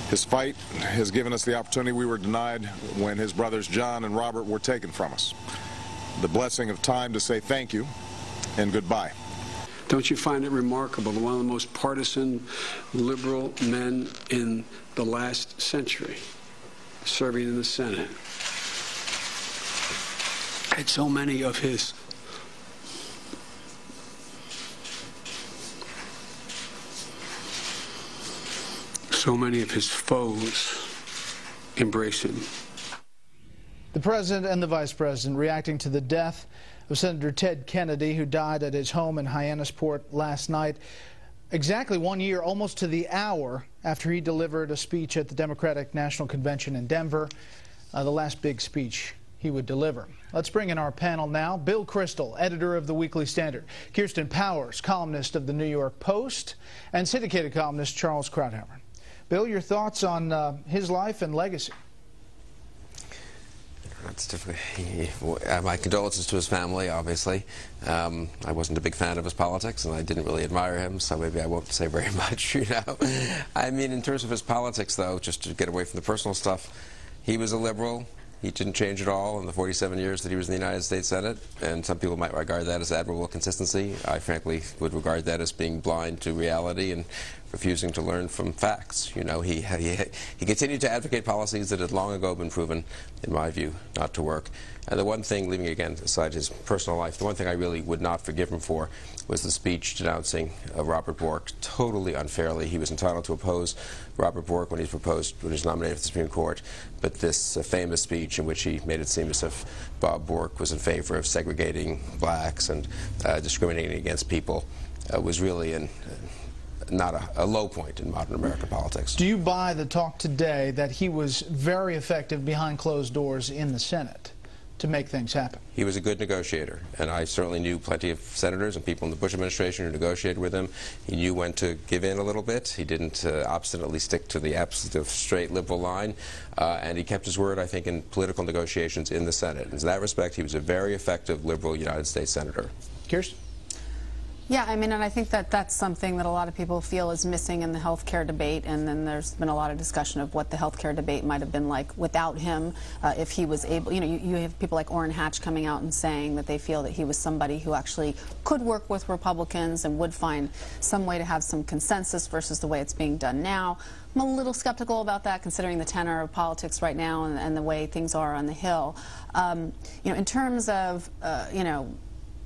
His fight has given us the opportunity we were denied when his brothers John and Robert were taken from us. The blessing of time to say thank you and goodbye. Don't you find it remarkable that one of the most partisan, liberal men in the last century serving in the Senate had so many of his foes embrace him? The president and the vice president reacting to the death of Senator Ted Kennedy, who died at his home in Hyannisport last night, exactly 1 year, almost to the hour, after he delivered a speech at the Democratic National Convention in Denver, the last big speech he would deliver. Let's bring in our panel now. Bill Kristol, editor of the Weekly Standard; Kirsten Powers, columnist of the New York Post; and syndicated columnist Charles Krauthammer. Bill, your thoughts on his life and legacy? That's difficult. My condolences to his family, obviously. I wasn't a big fan of his politics, and I didn't really admire him, so maybe I won't say very much, you know. I mean, in terms of his politics, though, just to get away from the personal stuff, he was a liberal. He didn't change at all in the 47 years that he was in the United States Senate, and some people might regard that as admirable consistency. I frankly would regard that as being blind to reality and refusing to learn from facts. You know, he continued to advocate policies that had long ago been proven, in my view, not to work. And the one thing, leaving again aside his personal life, the one thing I really would not forgive him for was the speech denouncing Robert Bork totally unfairly. He was entitled to oppose Robert Bork when he was nominated for the Supreme Court, but this famous speech in which he made it seem as if Bob Bork was in favor of segregating blacks and discriminating against people was really not a low point in modern American politics. Do you buy the talk today that he was very effective behind closed doors in the Senate to make things happen? He was a good negotiator, and I certainly knew plenty of senators and people in the Bush administration who negotiated with him. He knew when to give in a little bit. He didn't obstinately stick to the absolute straight liberal line, and he kept his word, I think, in political negotiations in the Senate. In that respect, he was a very effective liberal United States senator. Kirsten? Yeah, I mean, and I think that that's something that a lot of people feel is missing in the health care debate, and then there's been a lot of discussion of what the health care debate might have been like without him, if he was able, you know, you have people like Orrin Hatch coming out and saying that they feel that he was somebody who actually could work with Republicans and would find some way to have some consensus versus the way it's being done now. I'm a little skeptical about that, considering the tenor of politics right now and the way things are on the Hill. You know, in terms of, you know,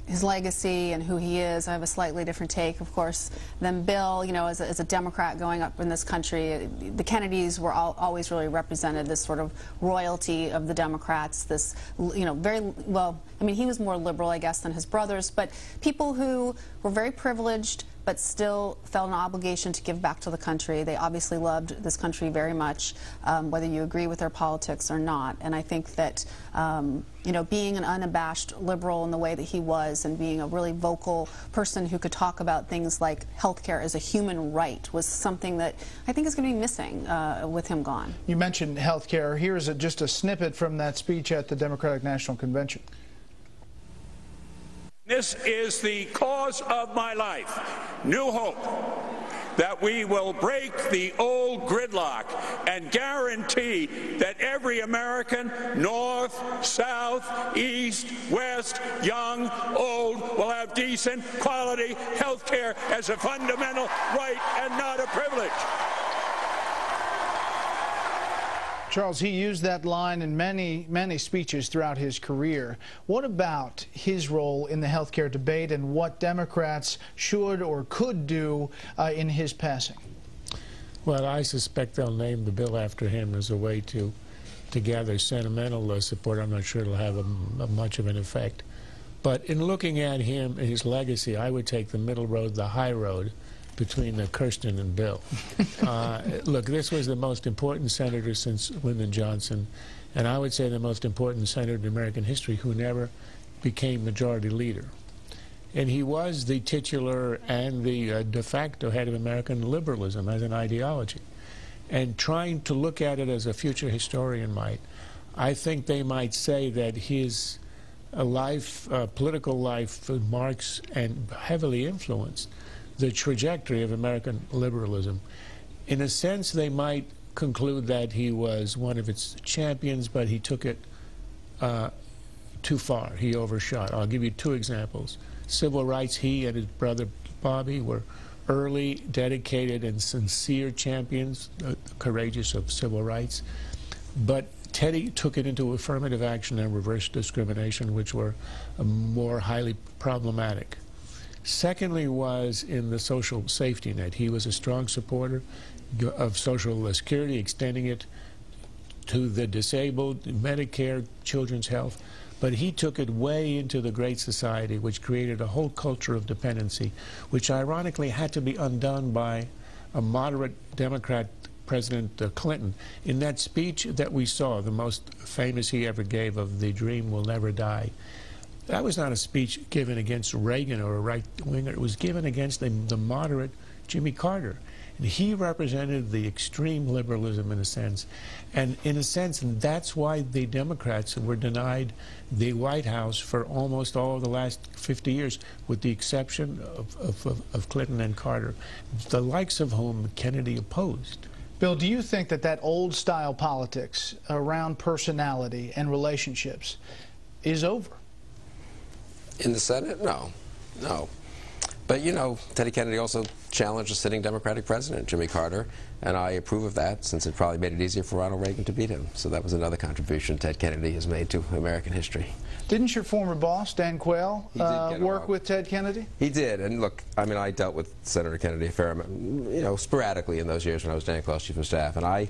his legacy and who he is, I have a slightly different take, of course, than Bill. You know, as a Democrat going up in this country, the Kennedys were always really represented this sort of royalty of the Democrats, this, you know, very, well, I mean, he was more liberal, I guess, than his brothers, but people who were very privileged but still felt an obligation to give back to the country. They obviously loved this country very much, whether you agree with their politics or not. And I think that, you know, being an unabashed liberal in the way that he was, and being a really vocal person who could talk about things like health care as a human right, was something that I think is going to be missing with him gone. You mentioned health care. Here's just a snippet from that speech at the Democratic National Convention. This is the cause of my life, new hope, that we will break the old gridlock and guarantee that every American, north, south, east, west, young, old, will have decent, quality health care as a fundamental right and not a privilege. Charles, he used that line in many, many speeches throughout his career. What about his role in the health care debate and what Democrats should or could do in his passing? Well, I suspect they'll name the bill after him as a way to gather sentimental support. I'm not sure it'll have much of an effect. But in looking at him and his legacy, I would take the middle road, the high road, between Kirsten and Bill. Look, this was the most important senator since Lyndon Johnson, and I would say the most important senator in American history who never became majority leader. And he was the titular and the de facto head of American liberalism as an ideology. And trying to look at it as a future historian might, I think they might say that his political life marks and heavily influenced the trajectory of American liberalism. In a sense, they might conclude that he was one of its champions, but he took it too far. He overshot. I'll give you two examples. Civil rights, he and his brother Bobby were early, dedicated, and sincere champions, courageous of civil rights. But Teddy took it into affirmative action and reverse discrimination, which were more highly problematic. Secondly was in the social safety net. He was a strong supporter of Social Security, extending it to the disabled, Medicare, children's health. But he took it way into the Great Society, which created a whole culture of dependency, which ironically had to be undone by a moderate Democrat, President Clinton. In that speech that we saw, the most famous he ever gave of "The Dream Will Never Die," that was not a speech given against Reagan or a right-winger. It was given against the moderate Jimmy Carter. And he represented the extreme liberalism in a sense. And in a sense, that's why the Democrats were denied the White House for almost all of the last 50 years, with the exception of Clinton and Carter, the likes of whom Kennedy opposed. Bill, do you think that old-style politics around personality and relationships is over? In the Senate? No. No. But, you know, Teddy Kennedy also challenged a sitting Democratic president, Jimmy Carter, and I approve of that, since it probably made it easier for Ronald Reagan to beat him. So that was another contribution Ted Kennedy has made to American history. Didn't your former boss, Dan Quayle, work with Ted Kennedy? He did, and look, I mean, I dealt with Senator Kennedy a fair amount, you know, sporadically in those years when I was Dan Quayle's chief of staff, and I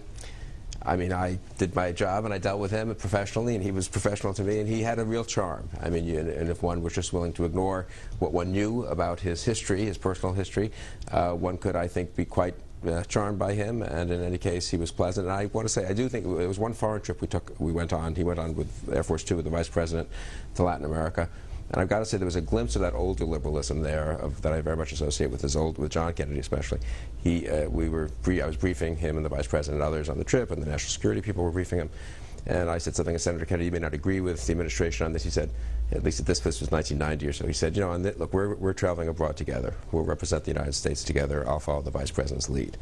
did my job, and I dealt with him professionally, and he was professional to me, and he had a real charm. I mean, and if one was just willing to ignore what one knew about his history, his personal history, one could, I think, be quite charmed by him, and in any case, he was pleasant. And I want to say, I do think it was one foreign trip he went on with Air Force 2 with the Vice President to Latin America. And I've got to say, there was a glimpse of that older liberalism there that I very much associate with John Kennedy especially. I was briefing him and the Vice President and others on the trip, and the national security people were briefing him. And I said something, and Senator Kennedy, you may not agree with the administration on this. He said, at least this was 1990 or so, he said, you know, look, we're traveling abroad together. We'll represent the United States together. I'll follow the Vice President's lead.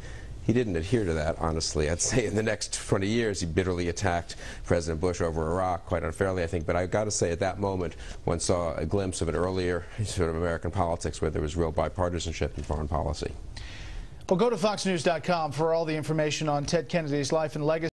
He didn't adhere to that, honestly. I'd say in the next 20 years, he bitterly attacked President Bush over Iraq, quite unfairly, I think. But I've got to say, at that moment, one saw a glimpse of an earlier sort of American politics where there was real bipartisanship in foreign policy. Well, go to FoxNews.com for all the information on Ted Kennedy's life and legacy.